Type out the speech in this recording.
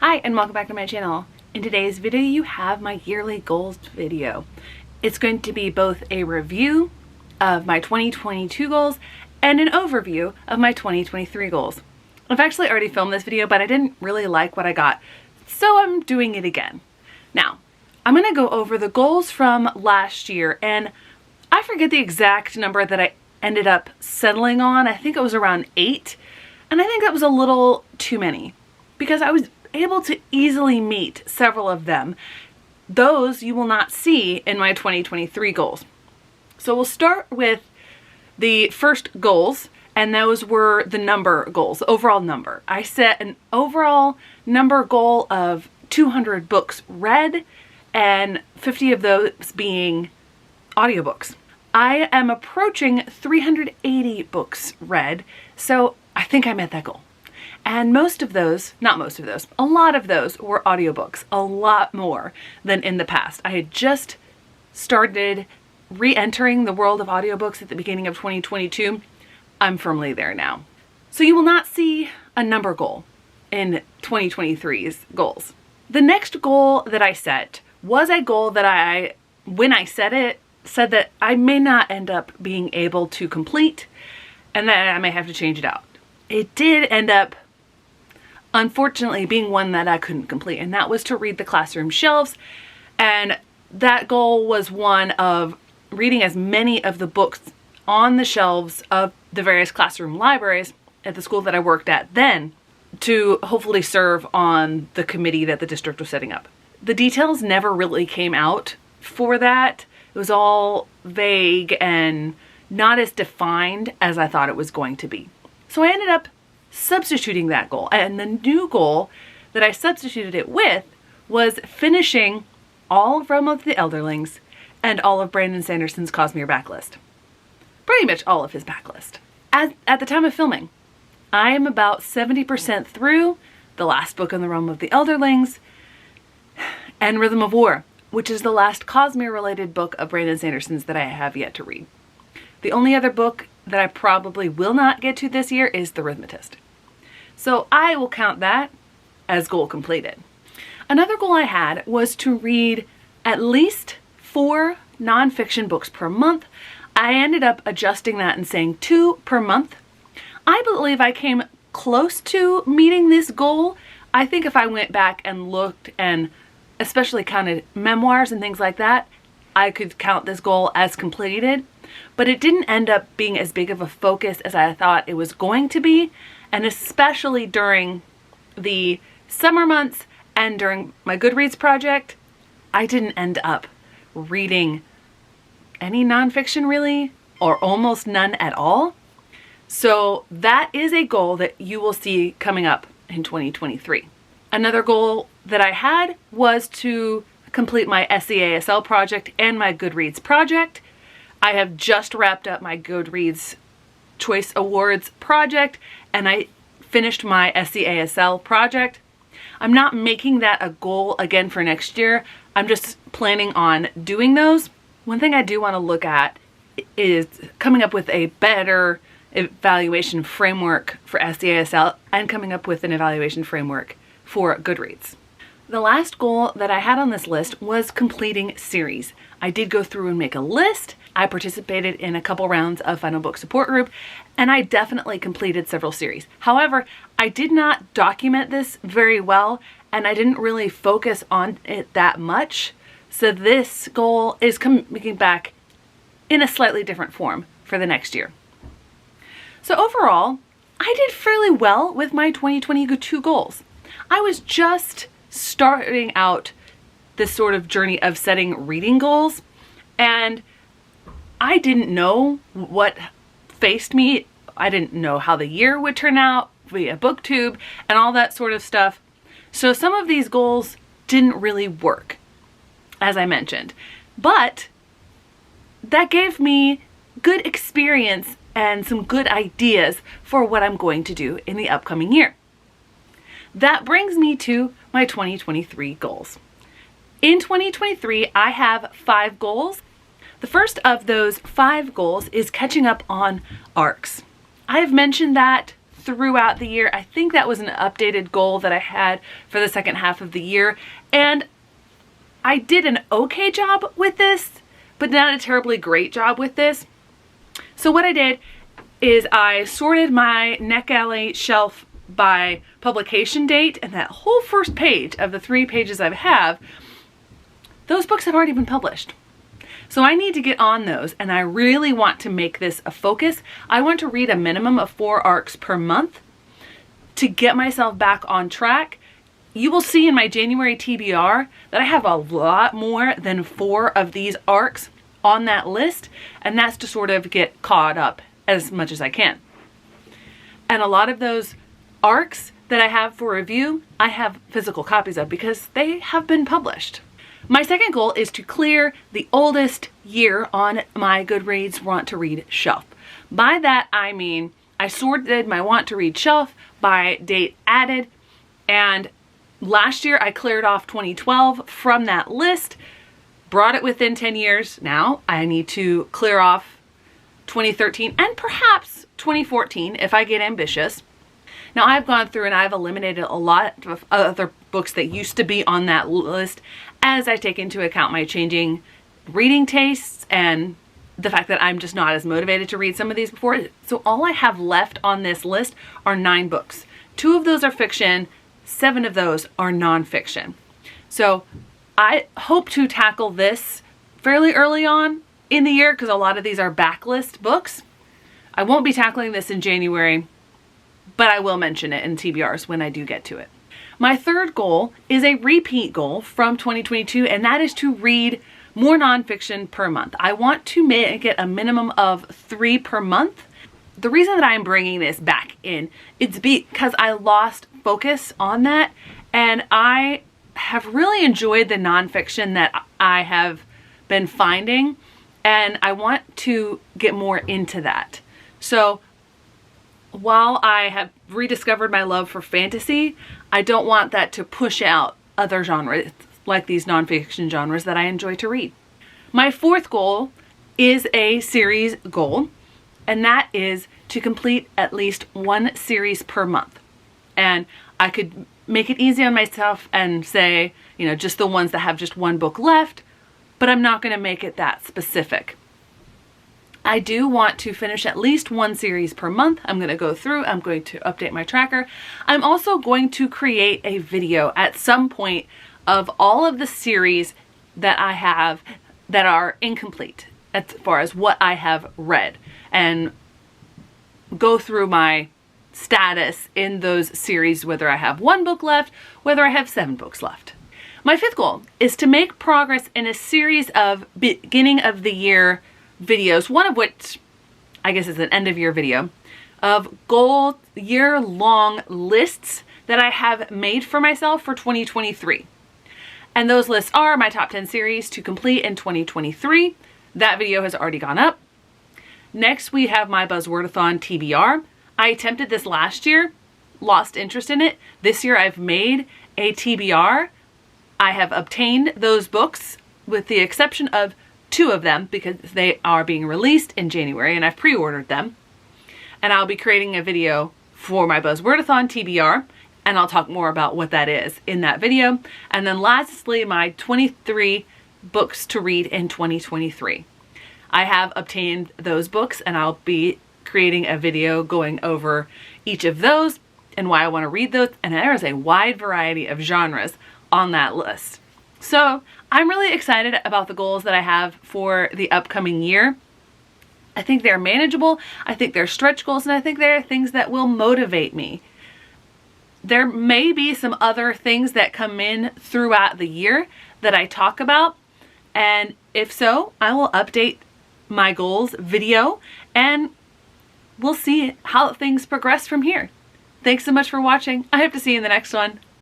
Hi and welcome back to my channel. In today's video you have my yearly goals video. It's going to be both a review of my 2022 goals and an overview of my 2023 goals. I've actually already filmed this video, but I didn't really like what I got, so I'm doing it again. Now, I'm going to go over the goals from last year, and I forget the exact number that I ended up settling on. I think it was around 8, and I think that was a little too many because I was able to easily meet several of them. Those you will not see in my 2023 goals. So we'll start with the first goals, and those were the number goals, the overall number. I set an overall number goal of 200 books read and 50 of those being audiobooks. I am approaching 380 books read, so I think I met that goal. And most of those, not most of those, a lot of those were audiobooks, a lot more than in the past. I had just started re-entering the world of audiobooks at the beginning of 2022. I'm firmly there now. So you will not see a number goal in 2023's goals. The next goal that I set was a goal that when I set it, said that I may not end up being able to complete and that I may have to change it out. It did end up, unfortunately, being one that I couldn't complete, and that was to read the classroom shelves. And that goal was one of reading as many of the books on the shelves of the various classroom libraries at the school that I worked at then, to hopefully serve on the committee that the district was setting up. The details never really came out for that. It was all vague and not as defined as I thought it was going to be. So I ended up substituting that goal, and the new goal that I substituted it with was finishing all of Realm of the Elderlings and all of Brandon Sanderson's Cosmere backlist. Pretty much all of his backlist. At the time of filming, I am about 70% through the last book in the Realm of the Elderlings and Rhythm of War, which is the last Cosmere related book of Brandon Sanderson's that I have yet to read. The only other book that I probably will not get to this year is The Rhythmatist. So I will count that as goal completed. Another goal I had was to read at least 4 nonfiction books per month. I ended up adjusting that and saying 2 per month. I believe I came close to meeting this goal. I think if I went back and looked and especially counted memoirs and things like that, I could count this goal as completed. But it didn't end up being as big of a focus as I thought it was going to be. And especially during the summer months and during my Goodreads project, I didn't end up reading any nonfiction really, or almost none at all. So that is a goal that you will see coming up in 2023. Another goal that I had was to complete my SCASL project and my Goodreads project. I have just wrapped up my Goodreads Choice Awards project, and I finished my SCASL project. I'm not making that a goal again for next year. I'm just planning on doing those. One thing I do want to look at is coming up with a better evaluation framework for SCASL and coming up with an evaluation framework for Goodreads. The last goal that I had on this list was completing series. I did go through and make a list. I participated in a couple rounds of Final Book Support Group, and I definitely completed several series. However, I did not document this very well, and I didn't really focus on it that much. So this goal is coming back in a slightly different form for the next year. So overall, I did fairly well with my 2022 goals. I was just starting out this sort of journey of setting reading goals, and I didn't know what faced me. I didn't know how the year would turn out via BookTube and all that sort of stuff. So some of these goals didn't really work, as I mentioned, but that gave me good experience and some good ideas for what I'm going to do in the upcoming year. That brings me to my 2023 goals. In 2023, I have 5 goals. The first of those 5 goals is catching up on ARCs. I have mentioned that throughout the year. I think that was an updated goal that I had for the second half of the year. And I did an okay job with this, but not a terribly great job with this. So what I did is I sorted my NetGalley shelf by publication date, and that whole first page of the 3 pages I have, those books have already been published. So I need to get on those, and I really want to make this a focus. I want to read a minimum of 4 arcs per month to get myself back on track. You will see in my January TBR that I have a lot more than 4 of these arcs on that list, and that's to sort of get caught up as much as I can. And a lot of those arcs that I have for review, I have physical copies of because they have been published. My second goal is to clear the oldest year on my Goodreads Want to Read shelf. By that I mean I sorted my Want to Read shelf by date added, and last year I cleared off 2012 from that list, brought it within 10 years. Now I need to clear off 2013 and perhaps 2014 if I get ambitious. Now I've gone through and I've eliminated a lot of other books that used to be on that list as I take into account my changing reading tastes and the fact that I'm just not as motivated to read some of these before. So all I have left on this list are 9 books. 2 of those are fiction, 7 of those are nonfiction. So I hope to tackle this fairly early on in the year because a lot of these are backlist books. I won't be tackling this in January, but I will mention it in TBRs when I do get to it. My third goal is a repeat goal from 2022, and that is to read more nonfiction per month. I want to make it a minimum of 3 per month. The reason that I'm bringing this back in is because I lost focus on that, and I have really enjoyed the nonfiction that I have been finding, and I want to get more into that. So while I have rediscovered my love for fantasy, I don't want that to push out other genres like these nonfiction genres that I enjoy to read. My fourth goal is a series goal, and that is to complete at least 1 series per month. And I could make it easy on myself and say, you know, just the ones that have just 1 book left, but I'm not going to make it that specific. I do want to finish at least 1 series per month. I'm going to go through, I'm going to update my tracker. I'm also going to create a video at some point of all of the series that I have that are incomplete as far as what I have read, and go through my status in those series, whether I have 1 book left, whether I have 7 books left. My fifth goal is to make progress in a series of beginning of the year videos, one of which I guess is an end of year video, of goal year-long lists that I have made for myself for 2023. And those lists are my top 10 series to complete in 2023. That video has already gone up. Next, we have my Buzzwordathon TBR. I attempted this last year, lost interest in it. This year I've made a TBR. I have obtained those books with the exception of 2 of them because they are being released in January and I've pre-ordered them. And I'll be creating a video for my Buzzwordathon TBR, and I'll talk more about what that is in that video. And then lastly, my 23 books to read in 2023. I have obtained those books and I'll be creating a video going over each of those and why I want to read those. And there is a wide variety of genres on that list. So I'm really excited about the goals that I have for the upcoming year. I think they're manageable. I think they're stretch goals, and I think they're things that will motivate me. There may be some other things that come in throughout the year that I talk about, and if so, I will update my goals video and we'll see how things progress from here. Thanks so much for watching. I hope to see you in the next one.